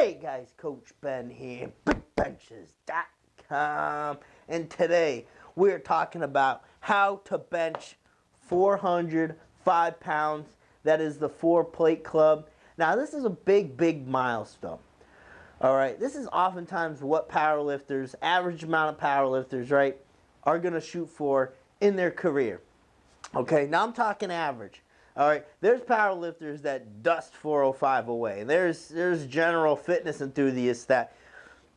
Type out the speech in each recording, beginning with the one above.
Hey guys, Coach Ben here, bigbenchas.com, and today we're talking about how to bench 405 pounds. That is the 4-plate club. Now this is a big milestone. Alright, this is oftentimes what powerlifters, average amount of powerlifters, right, are going to shoot for in their career. Okay, now I'm talking average. All right, there's powerlifters that dust 405 away. There's general fitness enthusiasts that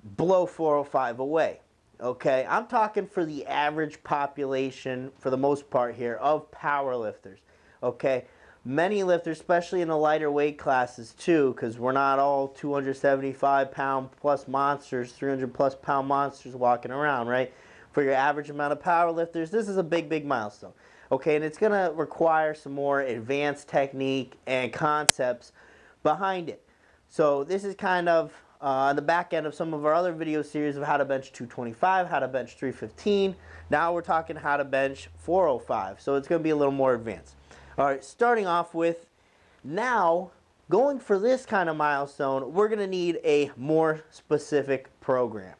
blow 405 away. Okay, I'm talking for the average population, for the most part here, of powerlifters. Okay, many lifters, especially in the lighter weight classes too, because we're not all 275-pound plus monsters, 300-plus pound monsters walking around, right? For your average amount of powerlifters, this is a big milestone. Okay, and it's going to require some more advanced technique and concepts behind it. So this is kind of on the back end of some of our other video series of how to bench 225, how to bench 315. Now we're talking how to bench 405. So it's going to be a little more advanced. All right, starting off with now, going for this kind of milestone, we're going to need a more specific program.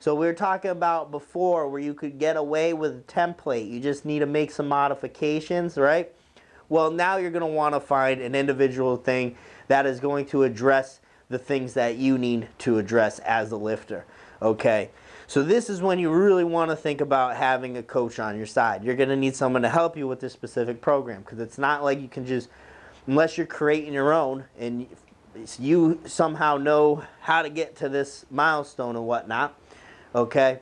So we were talking about before where you could get away with a template. You just need to make some modifications, right? Well, now you're going to want to find an individual thing that is going to address the things that you need to address as a lifter, okay? So this is when you really want to think about having a coach on your side. You're going to need someone to help you with this specific program, because it's not like you can just, unless you're creating your own and you somehow know how to get to this milestone and whatnot. Okay,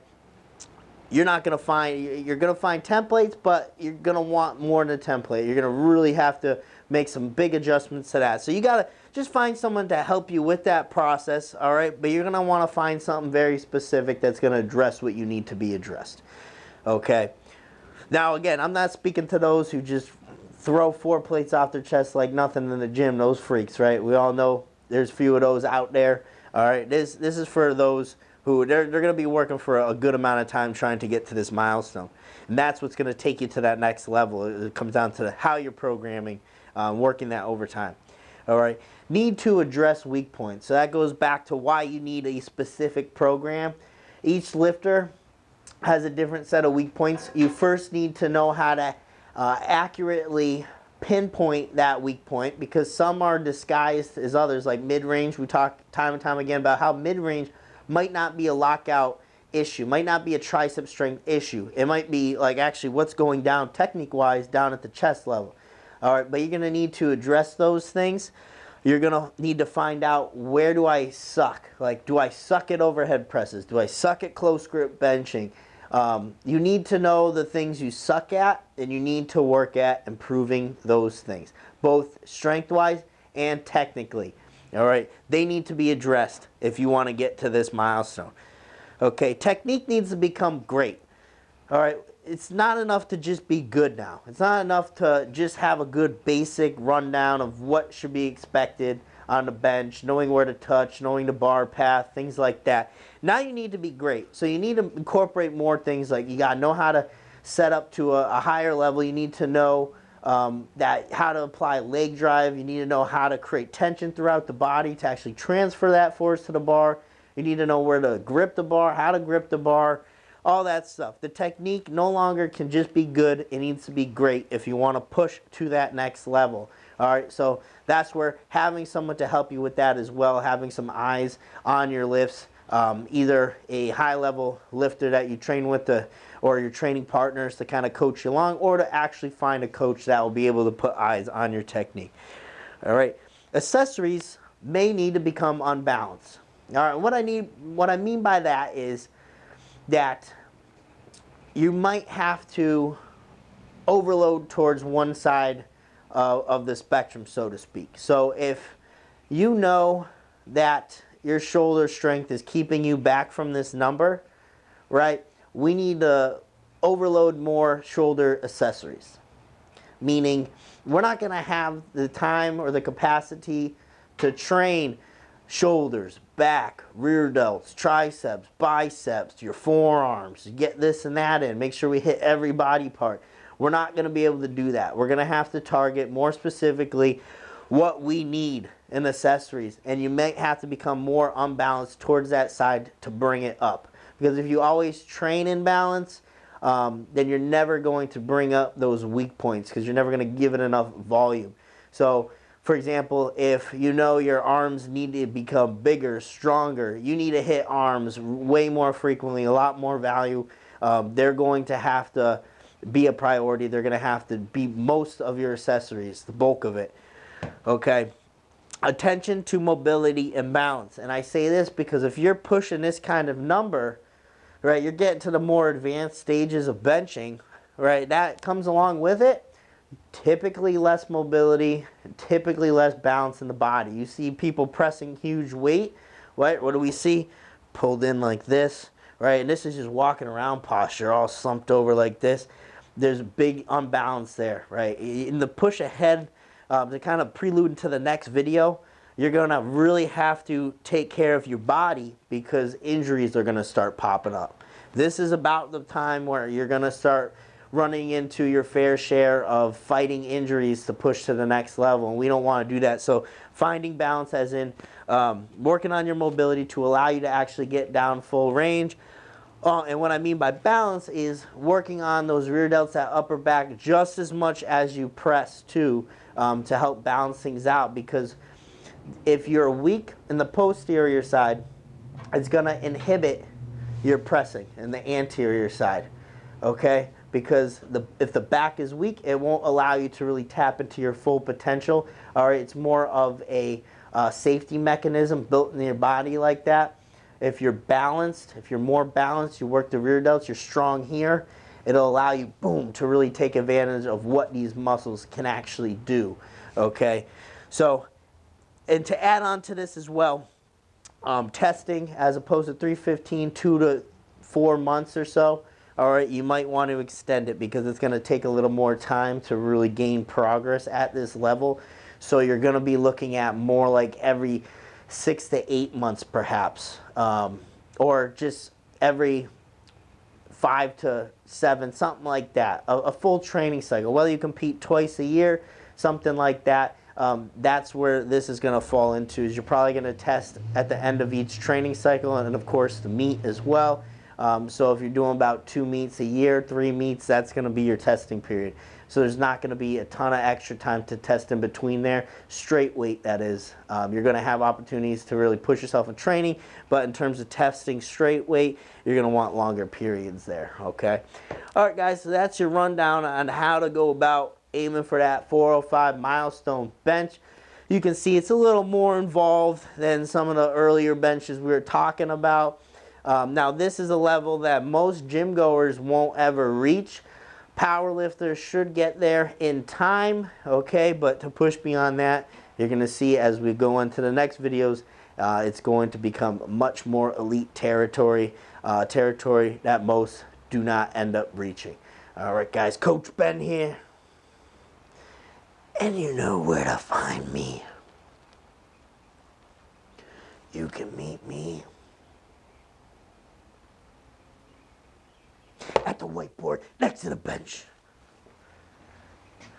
you're not going to find, you're going to find templates, but you're going to want more than a template. You're going to really have to make some big adjustments to that. So you got to just find someone to help you with that process, all right? But you're going to want to find something very specific that's going to address what you need to be addressed, okay? Now, again, I'm not speaking to those who just throw 4 plates off their chest like nothing in the gym, those freaks, right? We all know there's a few of those out there, all right? This is for those who they're going to be working for a good amount of time trying to get to this milestone. And that's what's going to take you to that next level. It comes down to how you're programming, working that overtime. All right. Need to address weak points. So that goes back to why you need a specific program. Each lifter has a different set of weak points. You first need to know how to accurately pinpoint that weak point, because some are disguised as others, like mid-range. We talk time and time again about how mid-range might not be a lockout issue, might not be a tricep strength issue. It might be like actually what's going down technique-wise down at the chest level. All right, but you're going to need to address those things. You're going to need to find out, where do I suck? Like, do I suck at overhead presses? Do I suck at close grip benching? You need to know the things you suck at, and you need to work at improving those things, both strength-wise and technically. All right, they need to be addressed if you want to get to this milestone. Okay, technique needs to become great. All right, it's not enough to just be good now. It's not enough to just have a good basic rundown of what should be expected on the bench, knowing where to touch, knowing the bar path, things like that. Now you need to be great. So you need to incorporate more things, like you got to know how to set up to a higher level. You need to know that how to apply leg drive. You need to know how to create tension throughout the body to actually transfer that force to the bar. You need to know where to grip the bar, how to grip the bar, all that stuff. The technique no longer can just be good. It needs to be great if you want to push to that next level. All right, so that's where having someone to help you with that as well, having some eyes on your lifts, either a high-level lifter that you train with, or your training partners to kind of coach you along, or to actually find a coach that will be able to put eyes on your technique. All right, accessories may need to become unbalanced. All right, what I mean by that is that you might have to overload towards one side of the spectrum, so to speak. So if you know that your shoulder strength is keeping you back from this number, right, we need to overload more shoulder accessories. Meaning, we're not going to have the time or the capacity to train shoulders, back, rear delts, triceps, biceps, your forearms, get this and that in, make sure we hit every body part. We're not going to be able to do that. We're going to have to target more specifically what we need in accessories, and you may have to become more unbalanced towards that side to bring it up. Because if you always train in balance, then you're never going to bring up those weak points because you're never going to give it enough volume. So, for example, if you know your arms need to become bigger, stronger, you need to hit arms way more frequently, a lot more value. They're going to have to be a priority. They're going to have to be most of your accessories, the bulk of it. Okay? Attention to mobility and balance. And I say this because if you're pushing this kind of number, right, you're getting to the more advanced stages of benching, right, that comes along with it. Typically less mobility, typically less balance in the body. You see people pressing huge weight, right? What do we see? Pulled in like this, right? And this is just walking around posture, all slumped over like this. There's a big unbalance there, right? In the push ahead, to kind of prelude to the next video, you're going to really have to take care of your body because injuries are going to start popping up. This is about the time where you're going to start running into your fair share of fighting injuries to push to the next level, and we don't want to do that. So finding balance as in working on your mobility to allow you to actually get down full range. And what I mean by balance is working on those rear delts, that upper back, just as much as you press to help balance things out. Because if you're weak in the posterior side, it's going to inhibit your pressing in the anterior side. Okay? Because if the back is weak, it won't allow you to really tap into your full potential. All right, it's more of a safety mechanism built in your body like that. If you're balanced, if you're more balanced, you work the rear delts, you're strong here, it'll allow you, boom, to really take advantage of what these muscles can actually do. Okay, so, and to add on to this as well, testing as opposed to 315, 2 to 4 months or so. All right, you might want to extend it because it's going to take a little more time to really gain progress at this level. So you're going to be looking at more like every 6 to 8 months perhaps, or just every 5 to 7, something like that. A full training cycle, whether you compete twice a year, something like that. That's where this is going to fall into, is you're probably going to test at the end of each training cycle, and of course the meet as well. So if you're doing about 2 meets a year, 3 meets, that's going to be your testing period. So there's not going to be a ton of extra time to test in between there. Straight weight, that is. You're going to have opportunities to really push yourself in training, but in terms of testing straight weight, you're going to want longer periods there, okay? All right, guys, so that's your rundown on how to go about aiming for that 405 milestone bench. You can see it's a little more involved than some of the earlier benches we were talking about. Now, this is a level that most gym goers won't ever reach. Powerlifters should get there in time, okay? But to push beyond that, you're going to see as we go into the next videos, it's going to become much more elite territory, territory that most do not end up reaching. All right, guys, Coach Ben here. And you know where to find me. You can meet me at the whiteboard next to the bench.